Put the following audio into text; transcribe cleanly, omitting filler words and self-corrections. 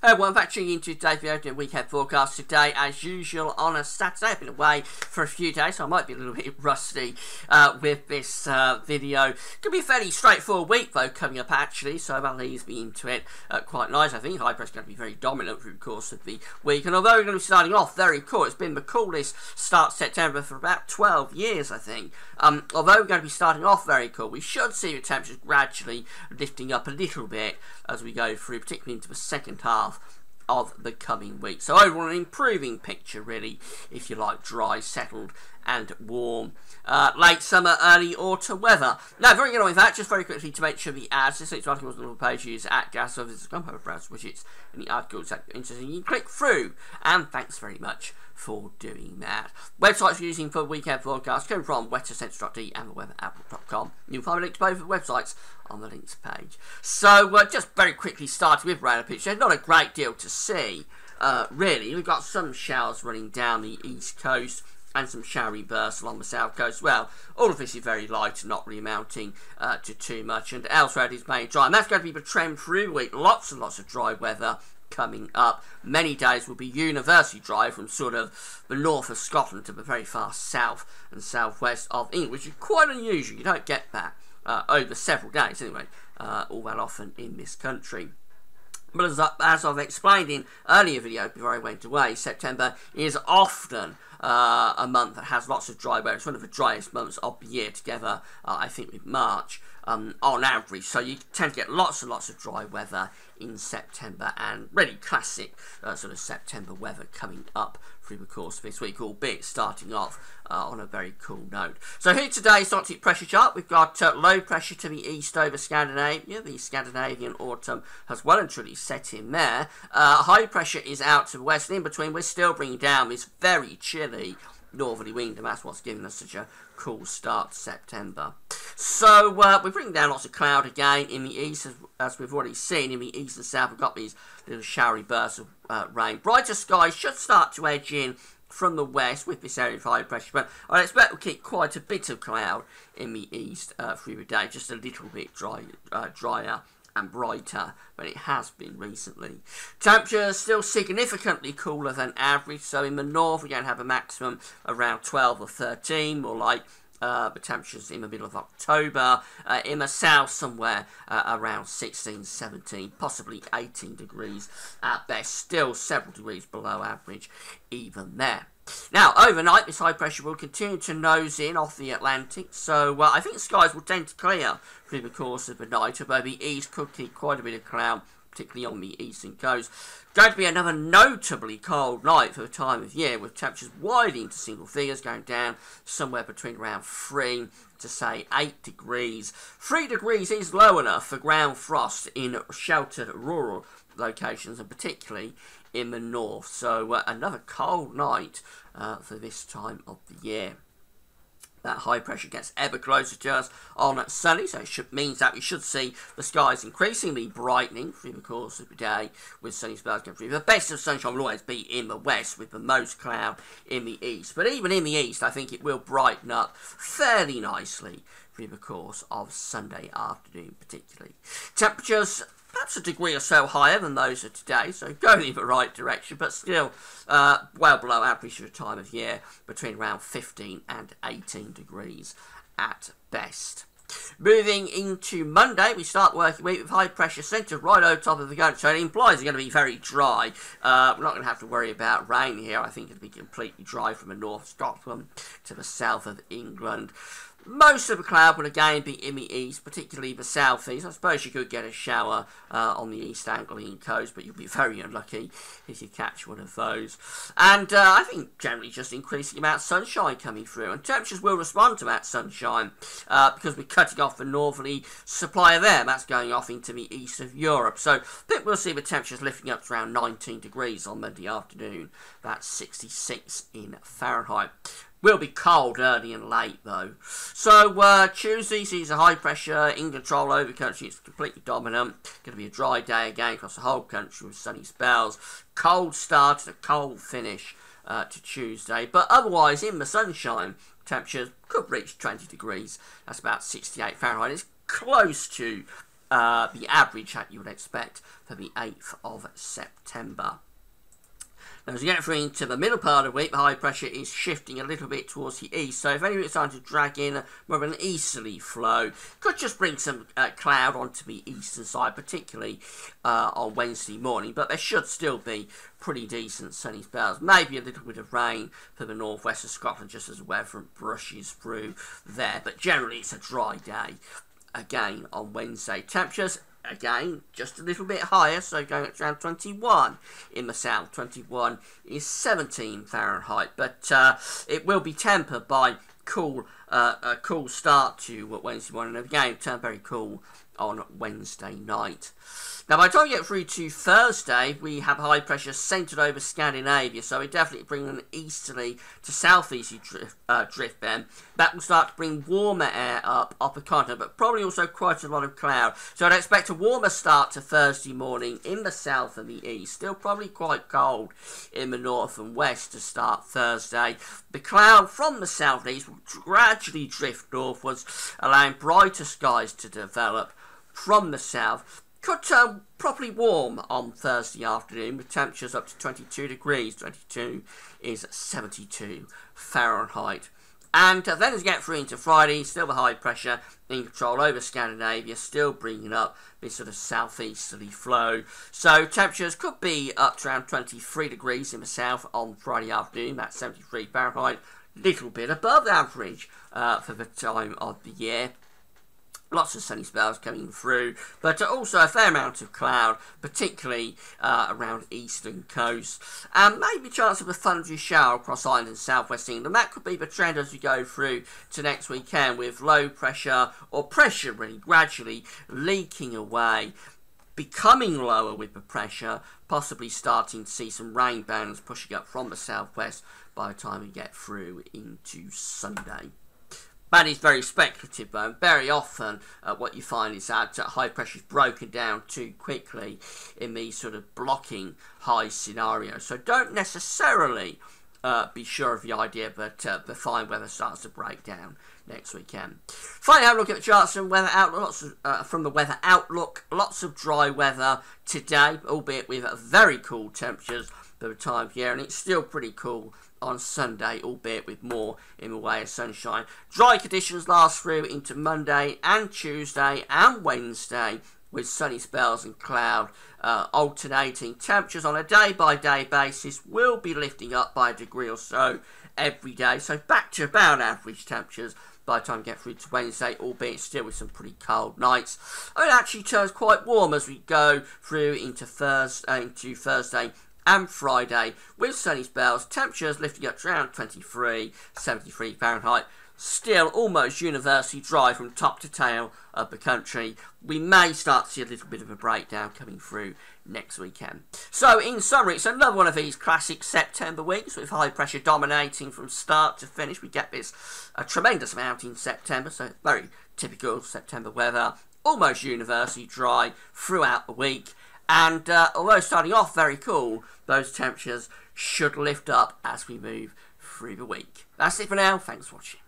Hello everyone, back tuning into today's video, doing weekend forecast today as usual on a Saturday. I've been away for a few days, so I might be a little bit rusty with this video. Could be a fairly straightforward week though coming up actually, so that'll ease me into it quite nice. I think high pressure is going to be very dominant through the course of the week, and although we're going to be starting off very cool, it's been the coolest start to September for about 12 years I think. Although we're going to be starting off very cool, we should see the temperatures gradually lifting up a little bit as we go through, particularly into the second half of the coming week. So overall an improving picture really, if you like, dry, settled and warm. Late summer, early autumn weather. Now, very good on with that, just very quickly to make sure the ads, this week's article on the page is at Gas Services, come have a browse widgets and the articles that are interesting. You can click through, and thanks very much for doing that. Websites we're using for weekend forecast come from weathercentre.de and the weather@apple.com. You'll find a link to both of the websites on the links page. So just very quickly starting with radar picture, not a great deal to see really. We've got some showers running down the east coast and some showery bursts along the south coast. Well, all of this is very light and not really amounting to too much, and elsewhere it is mainly dry, and that's going to be the trend through the week. Lots and lots of dry weather coming up. Many days will be universally dry from sort of the north of Scotland to the very far south and southwest of England, which is quite unusual. You don't get that over several days anyway, all that often in this country. But as I've explained in earlier video before I went away, September is often a month that has lots of dry weather. It's one of the driest months of the year together, I think, with March on average. So you tend to get lots and lots of dry weather in September, and really classic sort of September weather coming up through the course of this week, albeit starting off on a very cool note. So here today's Arctic pressure chart. We've got low pressure to the east over Scandinavia. The Scandinavian autumn has well and truly set in there. High pressure is out to the west, and in between we're still bringing down this very chilly northerly wind, and that's what's giving us such a cool start to September. So we're bringing down lots of cloud again in the east, as we've already seen. In the east and south we've got these little showery bursts of rain. Brighter skies should start to edge in from the west with this area of high pressure, but I expect we'll keep quite a bit of cloud in the east through the day, just a little bit drier and brighter than it has been recently. Temperatures still significantly cooler than average, so in the north we're going to have a maximum around 12 or 13, more like the temperatures in the middle of October. In the south somewhere around 16, 17, possibly 18 degrees at best, still several degrees below average even there. Now, overnight, this high pressure will continue to nose in off the Atlantic, so I think the skies will tend to clear through the course of the night, although the east could keep quite a bit of cloud, particularly on the eastern coast. Going to be another notably cold night for the time of year, with temperatures widely into single figures, going down somewhere between around 3 to say 8 degrees. 3 degrees is low enough for ground frost in sheltered rural locations, and particularly in the north. So another cold night for this time of the year. That high pressure gets ever closer to us on Sunday, so it means that we should see the skies increasingly brightening through the course of the day, with sunny spells coming through. The best of sunshine will always be in the west, with the most cloud in the east. But even in the east, I think it will brighten up fairly nicely through the course of Sunday afternoon particularly. Temperatures perhaps a degree or so higher than those of today, so going in the right direction, but still well below average for the time of year, between around 15 and 18 degrees at best. Moving into Monday, we start working week with high pressure centred right over top of the country, so it implies it's going to be very dry. We're not going to have to worry about rain here. I think it'll be completely dry from the north of Scotland to the south of England. Most of the cloud will again be in the east, particularly the southeast. I suppose you could get a shower on the East Anglian coast, but you'll be very unlucky if you catch one of those. And I think generally just increasing amount of sunshine coming through, and temperatures will respond to that sunshine because we're cutting off the northerly supply of air. That's going off into the east of Europe. So I think we'll see the temperatures lifting up to around 19 degrees on Monday afternoon. That's 66 in Fahrenheit. Will be cold early and late though. So Tuesday sees a high pressure in control over the country. It's completely dominant. Going to be a dry day again across the whole country with sunny spells. Cold start and a cold finish to Tuesday. But otherwise in the sunshine, temperatures could reach 20 degrees. That's about 68 Fahrenheit. It's close to the average that you would expect for the 8th of September. Now, as we get through into the middle part of the week, the high pressure is shifting a little bit towards the east. So if anything is starting to drag in more of an easterly flow, could just bring some cloud onto the eastern side, particularly on Wednesday morning. But there should still be pretty decent sunny spells. Maybe a little bit of rain for the northwest of Scotland just as the weather brushes through there. But generally it's a dry day again on Wednesday. Temperatures again just a little bit higher, so going up to around 21 in the south. 21 is 17 Fahrenheit, but it will be tempered by a cool start to Wednesday morning. Again, turn very cool on Wednesday night. Now, by the time we get through to Thursday, we have high pressure centred over Scandinavia, so we definitely bring an easterly to southeasterly drift then. That will start to bring warmer air up the continent, but probably also quite a lot of cloud. So I'd expect a warmer start to Thursday morning in the south and the east. Still probably quite cold in the north and west to start Thursday. The cloud from the southeast will gradually drift northwards, allowing brighter skies to develop from the south. Could turn properly warm on Thursday afternoon with temperatures up to 22 degrees. 22 is 72 Fahrenheit. And then as we get through into Friday, still the high pressure in control over Scandinavia, still bringing up this sort of southeasterly flow. So temperatures could be up to around 23 degrees in the south on Friday afternoon. That's 73 Fahrenheit. Little bit above average for the time of the year. Lots of sunny spells coming through, but also a fair amount of cloud, particularly around eastern coast. And maybe a chance of a thundery shower across Ireland and southwest England. That could be the trend as we go through to next weekend, with low pressure, or pressure really, gradually leaking away, becoming lower with the pressure, possibly starting to see some rain bands pushing up from the southwest by the time we get through into Sunday. That is very speculative though, and very often what you find is that high pressure is broken down too quickly in these sort of blocking high scenarios. So don't necessarily be sure of the idea, but the fine weather starts to break down next weekend. Finally, have a look at the charts and weather outlook. From the weather outlook, lots of dry weather today, albeit with very cool temperatures for the time of year, and it's still pretty cool on Sunday, albeit with more in the way of sunshine. Dry conditions last through into Monday and Tuesday and Wednesday, with sunny spells and cloud alternating. Temperatures on a day-by-day basis will be lifting up by a degree or so every day, so back to about average temperatures by the time we get through to Wednesday, albeit still with some pretty cold nights. It actually turns quite warm as we go through into Thursday and Friday, with sunny spells, temperatures lifting up to around 23, 73 Fahrenheit. Still almost universally dry from top to tail of the country. We may start to see a little bit of a breakdown coming through next weekend. So in summary, it's another one of these classic September weeks with high pressure dominating from start to finish. We get a tremendous amount in September, so very typical September weather. Almost universally dry throughout the week. And although starting off very cool, those temperatures should lift up as we move through the week. That's it for now. Thanks for watching.